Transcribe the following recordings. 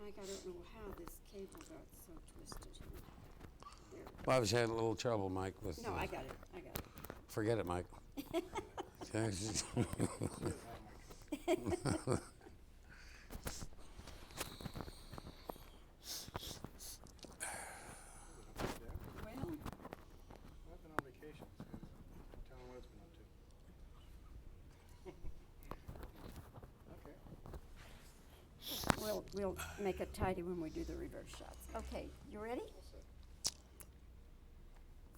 Mike, I don't know how this cable got so twisted here. There. Well, I was having a little trouble, Mike, with... No, I got it. I got it. Forget it, Mike. Okay. Well, I've been on vacation, so don't tell him what it's been up to. Okay. we'll make it tidy when we do the reverse shots. Okay, you ready? All set.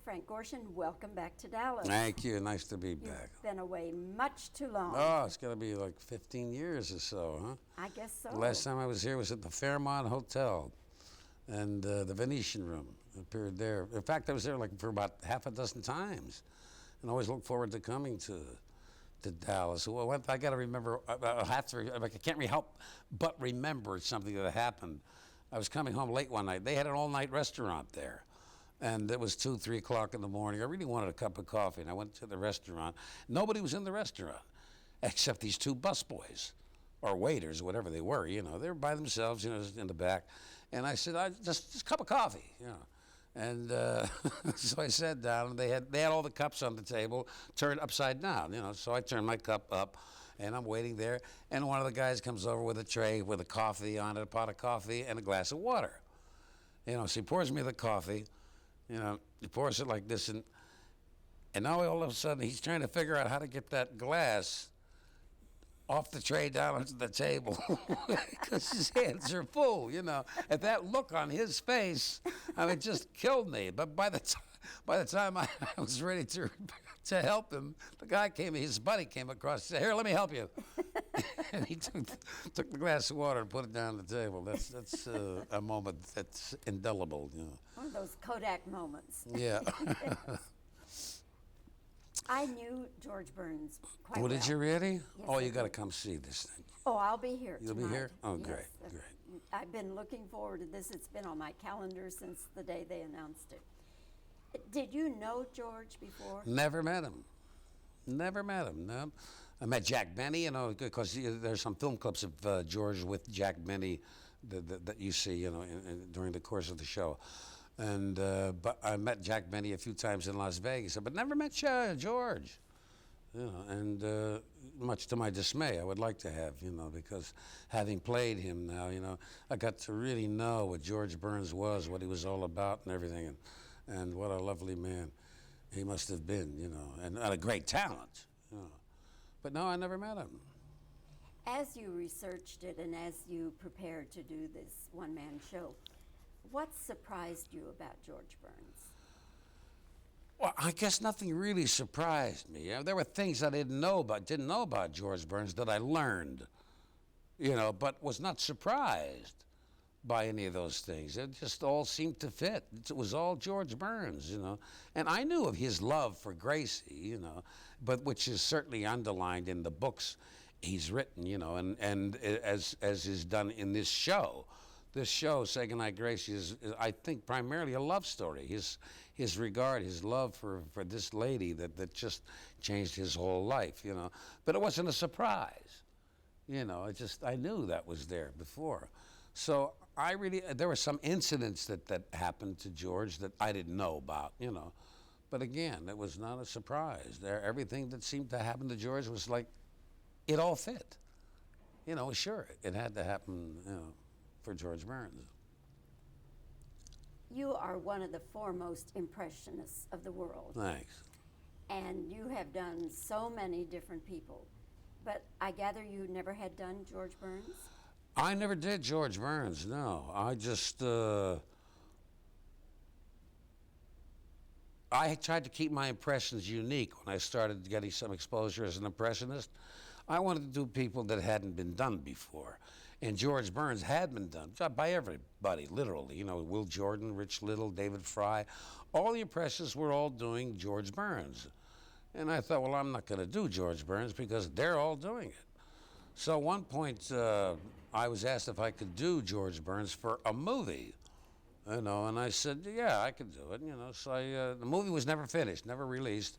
Frank Gorshin, welcome back to Dallas. Thank you. Nice to be back. You've been away much too long. Oh, it's got to be like 15 years or so, huh? I guess so. The last time I was here was at the Fairmont Hotel and the Venetian Room. I appeared there. In fact, I was there like for about half a dozen times and always look forward to coming to Dallas. Well, I got to remember, I can't help but remember something that happened. I was coming home late one night. They had an all-night restaurant there. And it was 2, 3 o'clock in the morning. I really wanted a cup of coffee, and I went to the restaurant. Nobody was in the restaurant except these 2 busboys or waiters, whatever they were. You know, they were by themselves, you know, in the back. And I said, just a cup of coffee, you know. And so I sat down, and they had all the cups on the table turned upside down, you know. So I turned my cup up, and I'm waiting there. And one of the guys comes over with a tray with a coffee on it, a pot of coffee, and a glass of water. You know, so he pours me the coffee. You know, he pours it like this, and now all of a sudden he's trying to figure out how to get that glass off the tray down onto the table because his hands are full, you know. And that look on his face, I mean, it just killed me. But by the time I was ready to help him, the guy his buddy came across and said, "Here, let me help you." And he took the glass of water and put it down on the table. That's a moment that's indelible, you know. One of those Kodak moments. Yeah. I knew George Burns quite well. Well, did you really? Yes, Oh, I you got to did. come see this thing. Oh, I'll be here You'll tonight. be here? Oh, Yes, great, great. I've been looking forward to this. It's been on my calendar since the day they announced it. Did you know George before? Never met him. Never met him, no. I met Jack Benny, you know, because there's some film clips of George with Jack Benny that you see, you know, during the course of the show. And but I met Jack Benny a few times in Las Vegas, but never met George. You know, and much to my dismay, I would like to have, you know, because having played him now, you know, I got to really know what George Burns was, what he was all about and everything, and what a lovely man he must have been, you know, and a great talent, you know. But no, I never met him. As you researched it and as you prepared to do this one-man show, what surprised you about George Burns? Well, I guess nothing really surprised me. You know, there were things I didn't know about George Burns that I learned, you know, but was not surprised by any of those things. It just all seemed to fit. It was all George Burns, you know. And I knew of his love for Gracie, you know, but which is certainly underlined in the books he's written, you know, and as is done in this show. This show, Say Goodnight, Gracie, is I think primarily a love story. His regard, his love for this lady that just changed his whole life, you know. But it wasn't a surprise, you know. I knew that was there before. So there were some incidents that happened to George that I didn't know about, you know. But again, it was not a surprise. Everything that seemed to happen to George was like, it all fit. You know, sure, it had to happen, you know, for George Burns. You are one of the foremost impressionists of the world. Thanks. And you have done so many different people. But I gather you never had done George Burns? I never did George Burns, no. I just, I tried to keep my impressions unique when I started getting some exposure as an impressionist. I wanted to do people that hadn't been done before. And George Burns had been done by everybody, literally. You know, Will Jordan, Rich Little, David Fry. All the impressionists were all doing George Burns. And I thought, well, I'm not going to do George Burns because they're all doing it. So at one point, I was asked if I could do George Burns for a movie. You know, and I said, yeah, I could do it. You know, so the movie was never finished, never released.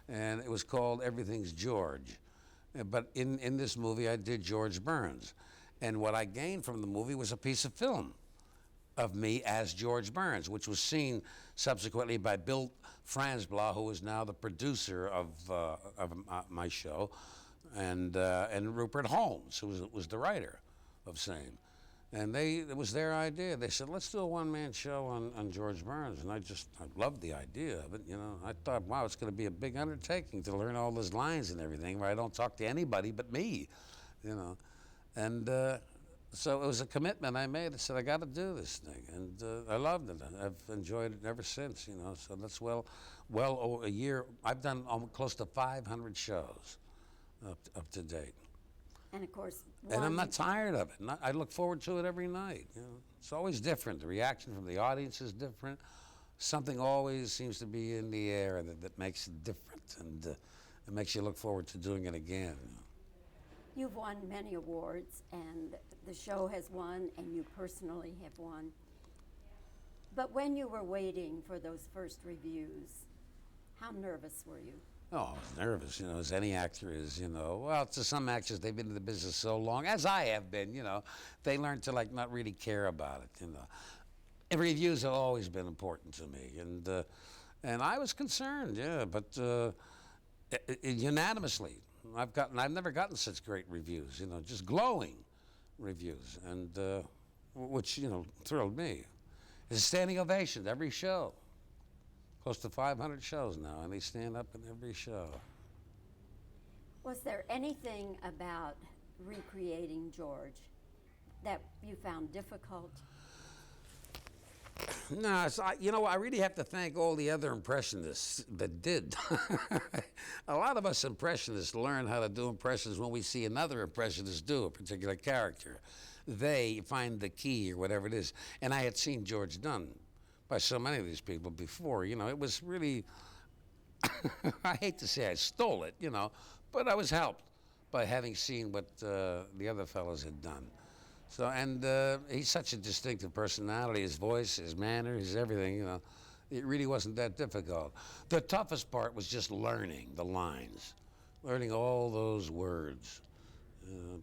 And it was called Everything's George. But in this movie, I did George Burns. And what I gained from the movie was a piece of film of me as George Burns, which was seen subsequently by Bill Franzblau, who is now the producer of my show, and Rupert Holmes, who was the writer of same. And it was their idea. They said, let's do a one-man show on George Burns. And I loved the idea of it, you know. I thought, wow, it's going to be a big undertaking to learn all those lines and everything, where I don't talk to anybody but me, you know. And so it was a commitment I made. I said, I got to do this thing. And I loved it. I've enjoyed it ever since, you know. So that's well over a year. I've done close to 500 shows up to date. And of course, And I'm not tired of it. I look forward to it every night. You know, it's always different. The reaction from the audience is different. Something always seems to be in the air that makes it different, and it makes you look forward to doing it again. You've won many awards, and the show has won, and you personally have won. But when you were waiting for those first reviews, how nervous were you? Oh, I was nervous, you know, as any actor is, you know. Well, to some actors, they've been in the business so long, as I have been, you know, they learn to, like, not really care about it, you know. And reviews have always been important to me, and I was concerned, yeah, but unanimously, I've never gotten such great reviews, you know, just glowing reviews, and which, you know, thrilled me. It's a standing ovation every show. Close to 500 shows now, and they stand up in every show. Was there anything about recreating George that you found difficult? No, you know, I really have to thank all the other impressionists that did. A lot of us impressionists learn how to do impressions when we see another impressionist do a particular character. They find the key or whatever it is. And I had seen George done by so many of these people before. You know, it was really, I hate to say I stole it, you know, but I was helped by having seen what the other fellows had done. So, and he's such a distinctive personality, his voice, his manner, his everything, you know. It really wasn't that difficult. The toughest part was just learning the lines, learning all those words.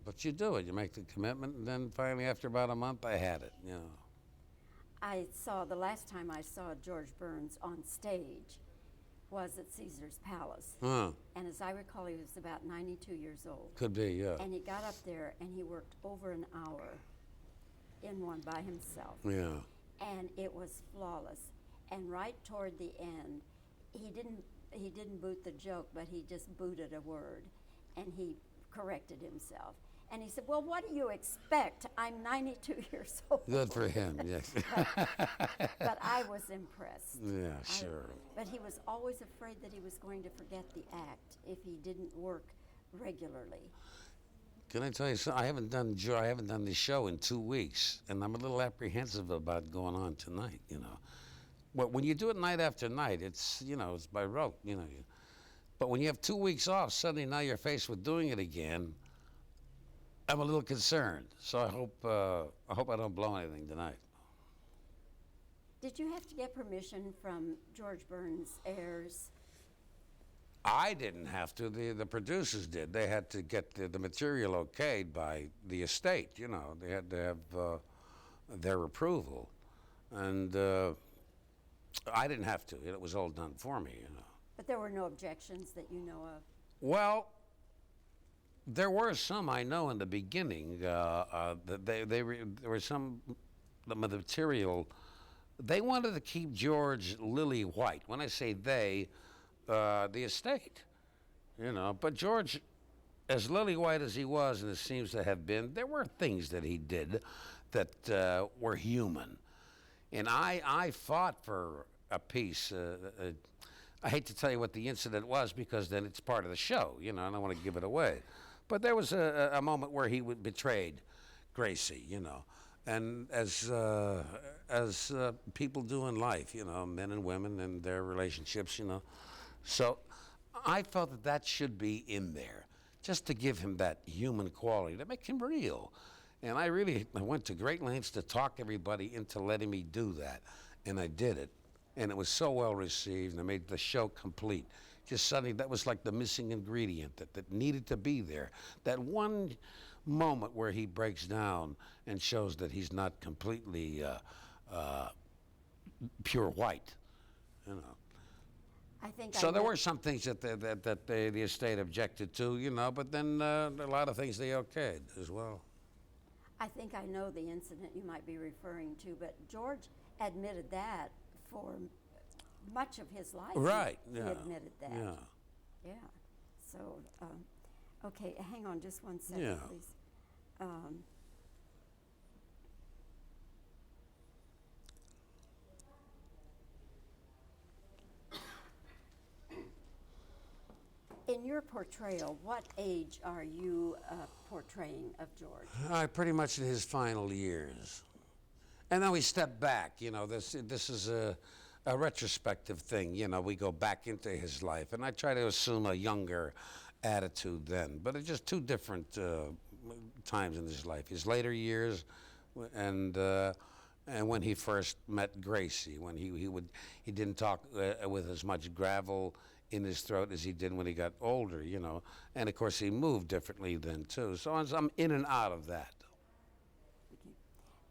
But you do it, you make the commitment, and then finally after about a month I had it, you know. The last time I saw George Burns on stage was at Caesar's Palace. Huh. And as I recall, he was about 92 years old. Could be, yeah. And he got up there and he worked over an hour in one by himself. Yeah. And it was flawless. And right toward the end, he didn't boot the joke, but he just booted a word, and he corrected himself. And he said, well, what do you expect? I'm 92 years old. Good for him, yes. But I was impressed. Yeah, sure. But he was always afraid that he was going to forget the act if he didn't work regularly. Can I tell you something? I haven't done this show in 2 weeks, and I'm a little apprehensive about going on tonight, you know. But when you do it night after night, it's, you know, it's by rote, you know. But when you have 2 weeks off, suddenly now you're faced with doing it again. I'm a little concerned, so I hope I don't blow anything tonight. Did you have to get permission from George Burns' heirs? I didn't have to. The producers did. They had to get the material okayed by the estate. You know, they had to have their approval, and I didn't have to. It was all done for me. You know. But there were no objections that you know of. Well, there were some I know in the beginning. There were some the material. They wanted to keep George lily white. When I say they, the estate, you know. But George, as lily white as he was, and it seems to have been, there were things that he did that were human. And I fought for a piece. I hate to tell you what the incident was because then it's part of the show, you know, and I don't want to give it away. But there was a moment where he betrayed Gracie, you know, and as people do in life, you know, men and women and their relationships, you know. So I felt that should be in there, just to give him that human quality, to make him real. And I went to great lengths to talk everybody into letting me do that, and I did it. And it was so well received, and it made the show complete. Just suddenly, that was like the missing ingredient that needed to be there. That one moment where he breaks down and shows that he's not completely pure white, you know. I think So I there know- were some things that the estate objected to, you know, but then a lot of things they okayed as well. I think I know the incident you might be referring to, but George admitted that for much of his life. Right, He yeah. admitted that. Yeah. Yeah. So, okay, hang on just one second, Yeah. please. In your portrayal, what age are you portraying of George? Pretty much in his final years. And then we step back, you know, this is a retrospective thing, you know, we go back into his life. And I try to assume a younger attitude then, but it's just two different times in his life. His later years and when he first met Gracie, when he didn't talk with as much gravel in his throat as he did when he got older, you know. And of course he moved differently then too. So I'm in and out of that.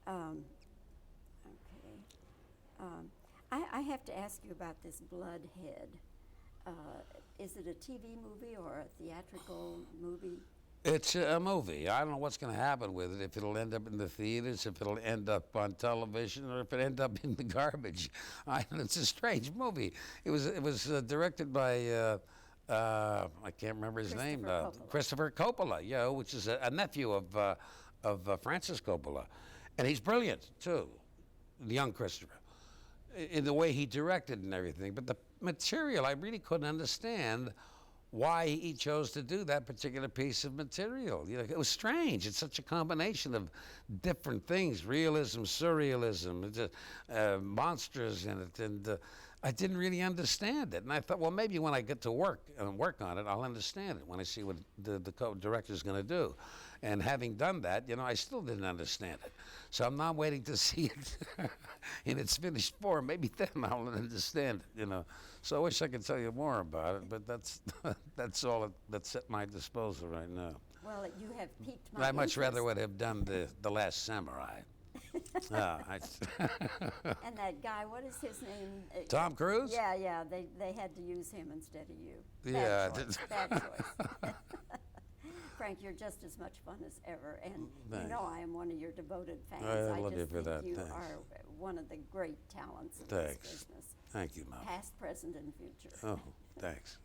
Okay. I have to ask you about this Bloodhead. Is it a TV movie or a theatrical movie? It's a movie. I don't know what's going to happen with it, if it'll end up in the theaters, if it'll end up on television, or if it end up in the garbage. It's a strange movie. It was directed by, I can't remember his name. Christopher Coppola, yeah, which is a nephew of Francis Coppola. And he's brilliant, too, the young Christopher, in the way he directed and everything. But the material, I really couldn't understand why he chose to do that particular piece of material. You know, it was strange. It's such a combination of different things, realism, surrealism, monsters in it, and I didn't really understand it. And I thought, well, maybe when I get to work on it, I'll understand it when I see what the co-director's going to do. And having done that, you know, I still didn't understand it. So I'm now waiting to see it in its finished form. Maybe then I'll understand it, you know. So I wish I could tell you more about it, but that's all that's at my disposal right now. Well, you have piqued my I much rather interest. would have done the Last Samurai. And that guy, what is his name? Tom Cruise? Yeah, they had to use him instead of you. Yeah, Bad choice. Bad choice. Frank, you're just as much fun as ever, and you Thanks. know I am one of your devoted fans. I love you just for think that. you Thanks. are one of the great talents of Thanks. this business, Thank you, Mom. past, present, and future. Oh, thanks.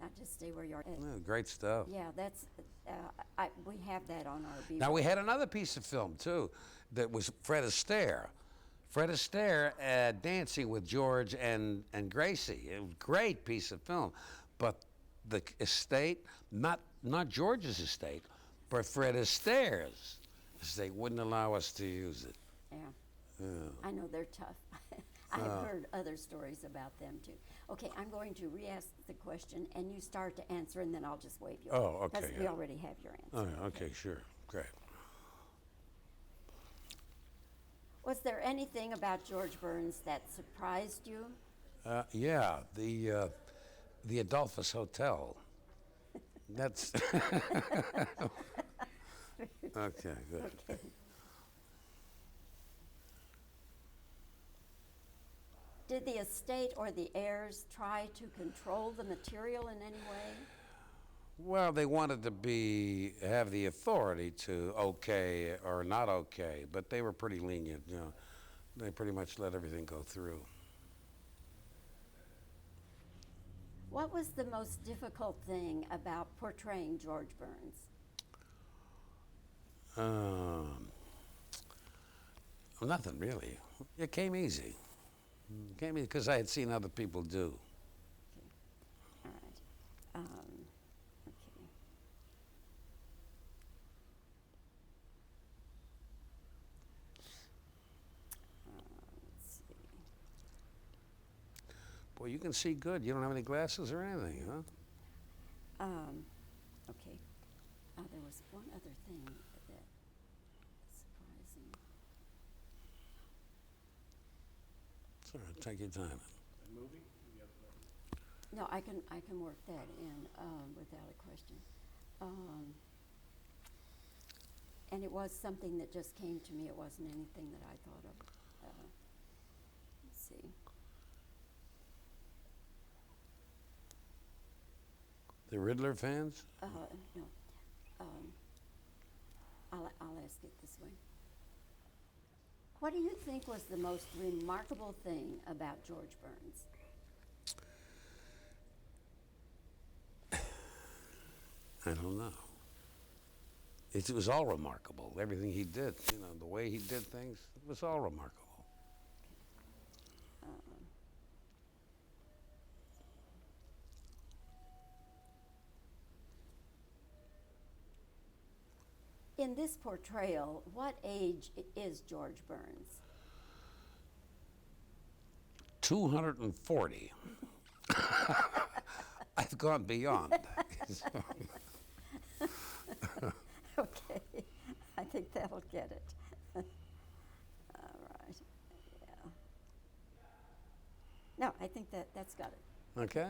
Now just stay where you are. Oh, great stuff. Yeah, that's we have that on our B. Now, we had another piece of film, too, that was Fred Astaire. Fred Astaire dancing with George and Gracie. It was a great piece of film. But the estate, not George's estate, but Fred Astaire's estate wouldn't allow us to use it. Yeah. I know they're tough. I have heard other stories about them too. Okay, I'm going to re-ask the question, and you start to answer, and then I'll just wave you. Oh, okay, Because we yeah. already have your Oh, answer. yeah, okay, sure. Great. Was there anything about George Burns that surprised you? Yeah, the Adolphus Hotel. That's okay. Good. Okay. Did the estate or the heirs try to control the material in any way? Well, they wanted to have the authority to okay or not okay, but they were pretty lenient. You know, they pretty much let everything go through. What was the most difficult thing about portraying George Burns? Nothing really. It came easy. It came easy because I had seen other people do. All right. Okay. Let's see. Boy, you can see good. You don't have any glasses or anything, huh? Okay. There was one other thing that surprising. It's all right. Take your time. No, I can work that in without a question. and it was something that just came to me. It wasn't anything that I thought of. Let's see. The Riddler fans? No. I'll ask it this way. What do you think was the most remarkable thing about George Burns? I don't know. It was all remarkable. Everything he did, the way he did things, it was all remarkable. In this portrayal, what age is George Burns? 240. I've gone beyond. Okay, I think that'll get it. All right, yeah. No, I think that's got it. Okay?